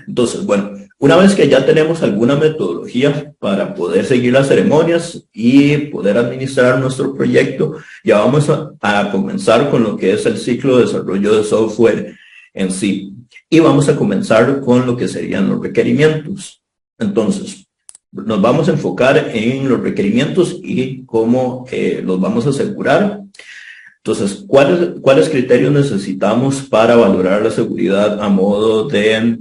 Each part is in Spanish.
Entonces, bueno, una vez que ya tenemos alguna metodología para poder seguir las ceremonias y poder administrar nuestro proyecto, ya vamos a comenzar con lo que es el ciclo de desarrollo de software en sí. Y vamos a comenzar con lo que serían los requerimientos. Entonces, nos vamos a enfocar en los requerimientos y cómo los vamos a asegurar. Entonces, ¿cuáles criterios necesitamos para valorar la seguridad a modo de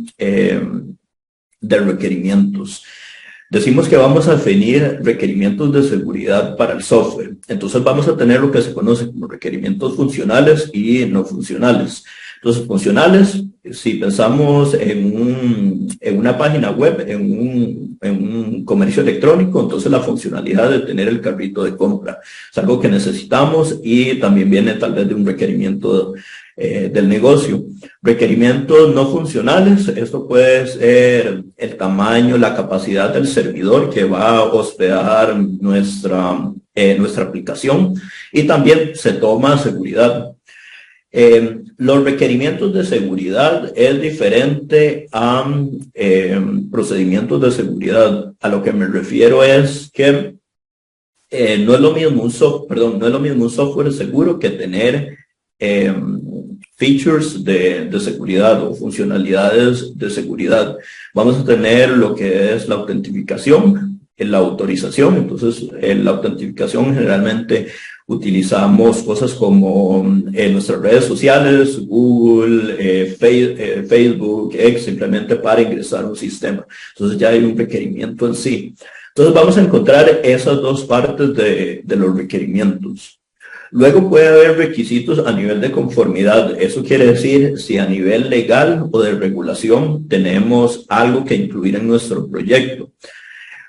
requerimientos? Decimos que vamos a definir requerimientos de seguridad para el software. Entonces vamos a tener lo que se conoce como requerimientos funcionales y no funcionales. Entonces, funcionales, si pensamos en una página web, en un comercio electrónico, entonces la funcionalidad de tener el carrito de compra es algo que necesitamos y también viene tal vez de un requerimiento del negocio. Requerimientos no funcionales, esto puede ser el tamaño, la capacidad del servidor que va a hospedar nuestra aplicación, y también se toma seguridad. Los requerimientos de seguridad es diferente a procedimientos de seguridad. A lo que me refiero es que no es lo mismo un software seguro que tener features de seguridad o funcionalidades de seguridad. Vamos a tener lo que es la autentificación, la autorización. Entonces, la autentificación generalmente utilizamos cosas como nuestras redes sociales, Google, Facebook, X, simplemente para ingresar a un sistema. Entonces ya hay un requerimiento en sí. Entonces vamos a encontrar esas dos partes de los requerimientos. Luego puede haber requisitos a nivel de conformidad. Eso quiere decir si a nivel legal o de regulación tenemos algo que incluir en nuestro proyecto.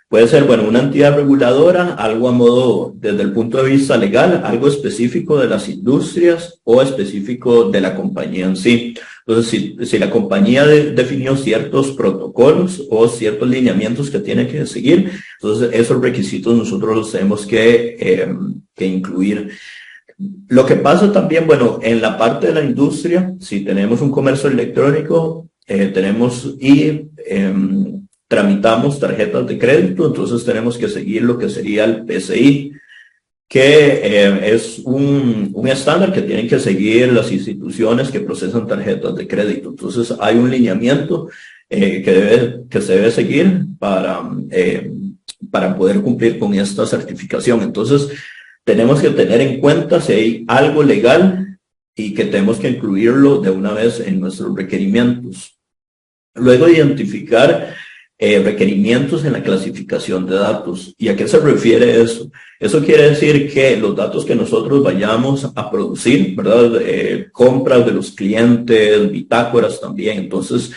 Puede ser, bueno, una entidad reguladora, algo a modo, desde el punto de vista legal, algo específico de las industrias o específico de la compañía en sí. Entonces, si la compañía definió ciertos protocolos o ciertos lineamientos que tiene que seguir, entonces esos requisitos nosotros los tenemos que incluir. Lo que pasa también, bueno, en la parte de la industria, si tenemos un comercio electrónico, tramitamos tarjetas de crédito, entonces tenemos que seguir lo que sería el PCI, que es un estándar que tienen que seguir las instituciones que procesan tarjetas de crédito. Entonces hay un lineamiento que se debe seguir para poder cumplir con esta certificación. Entonces tenemos que tener en cuenta si hay algo legal y que tenemos que incluirlo de una vez en nuestros requerimientos. Luego, identificar requerimientos en la clasificación de datos. ¿Y a qué se refiere eso? Eso quiere decir que los datos que nosotros vayamos a producir, ¿verdad? Compras de los clientes, bitácoras también. Entonces,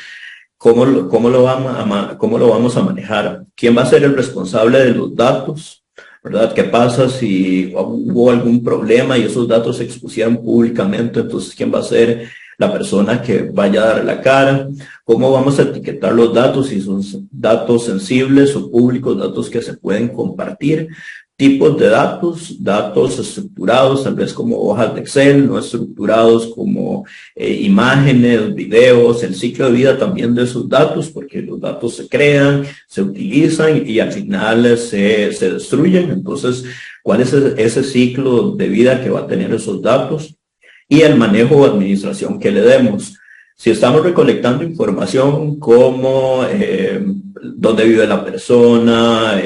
¿cómo lo vamos a manejar? ¿Quién va a ser el responsable de los datos? ¿Verdad? ¿Qué pasa si hubo algún problema y esos datos se expusieron públicamente? Entonces, ¿quién va a ser la persona que vaya a dar la cara? ¿Cómo vamos a etiquetar los datos? Si son datos sensibles o públicos, datos que se pueden compartir. Tipos de datos estructurados, tal vez como hojas de Excel, no estructurados como imágenes, videos, el ciclo de vida también de esos datos, porque los datos se crean, se utilizan y al final se destruyen. Entonces, ¿cuál es ese ciclo de vida que va a tener esos datos? Y el manejo o administración que le demos. Si estamos recolectando información como dónde vive la persona,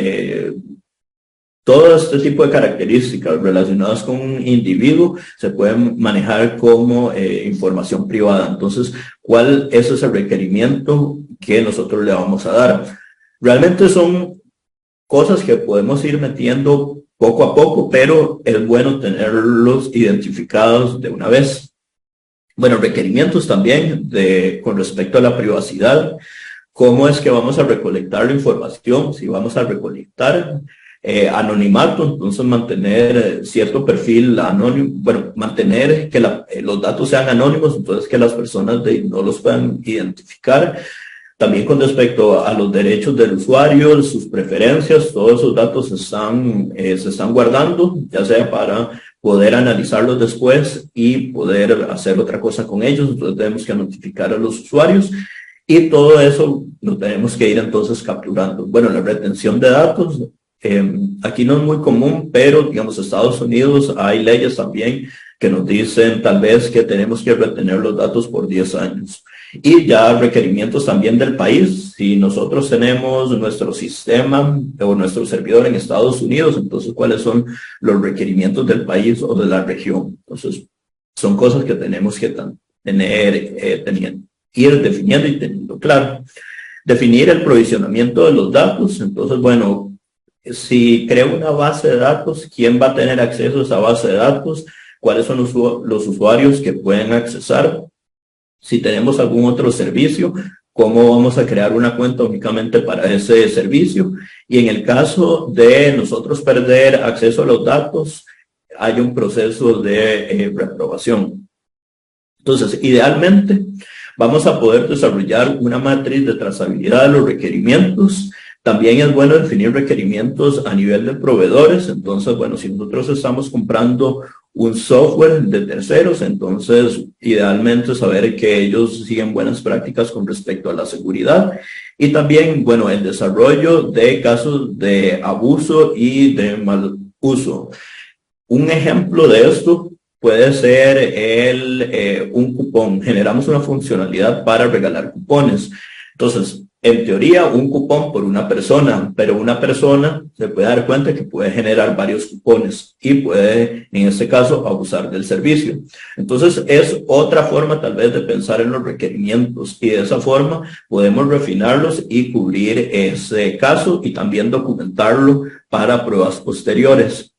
todo este tipo de características relacionadas con un individuo se pueden manejar como información privada. Entonces, ¿cuál es ese requerimiento que nosotros le vamos a dar? Realmente son cosas que podemos ir metiendo poco a poco, pero es bueno tenerlos identificados de una vez. Bueno, requerimientos también con respecto a la privacidad. ¿Cómo es que vamos a recolectar la información? Si vamos a recolectar anonimato, entonces mantener cierto perfil anónimo, bueno, mantener que los datos sean anónimos, entonces que las personas no los puedan identificar. También con respecto a los derechos del usuario, sus preferencias, todos esos datos se están guardando, ya sea para poder analizarlos después y poder hacer otra cosa con ellos. Entonces tenemos que notificar a los usuarios. Y todo eso lo tenemos que ir entonces capturando. Bueno, la retención de datos, aquí no es muy común, pero digamos, Estados Unidos hay leyes también que nos dicen tal vez que tenemos que retener los datos por 10 años. Y ya requerimientos también del país. Si nosotros tenemos nuestro sistema o nuestro servidor en Estados Unidos, entonces cuáles son los requerimientos del país o de la región. Entonces, son cosas que tenemos que ir definiendo y teniendo claro. Definir el provisionamiento de los datos. Entonces, bueno, si creo una base de datos, ¿quién va a tener acceso a esa base de datos? ¿Cuáles son los usuarios que pueden accesar? Si tenemos algún otro servicio, ¿cómo vamos a crear una cuenta únicamente para ese servicio? Y en el caso de nosotros perder acceso a los datos, hay un proceso de reprobación. Entonces, idealmente, vamos a poder desarrollar una matriz de trazabilidad de los requerimientos. También es bueno definir requerimientos a nivel de proveedores. Entonces, bueno, si nosotros estamos comprando un software de terceros, entonces idealmente saber que ellos siguen buenas prácticas con respecto a la seguridad. Y también, bueno, el desarrollo de casos de abuso y de mal uso. Un ejemplo de esto puede ser un cupón. Generamos una funcionalidad para regalar cupones. Entonces, en teoría, un cupón por una persona, pero una persona se puede dar cuenta que puede generar varios cupones y puede, en este caso, abusar del servicio. Entonces, es otra forma tal vez de pensar en los requerimientos y de esa forma podemos refinarlos y cubrir ese caso y también documentarlo para pruebas posteriores.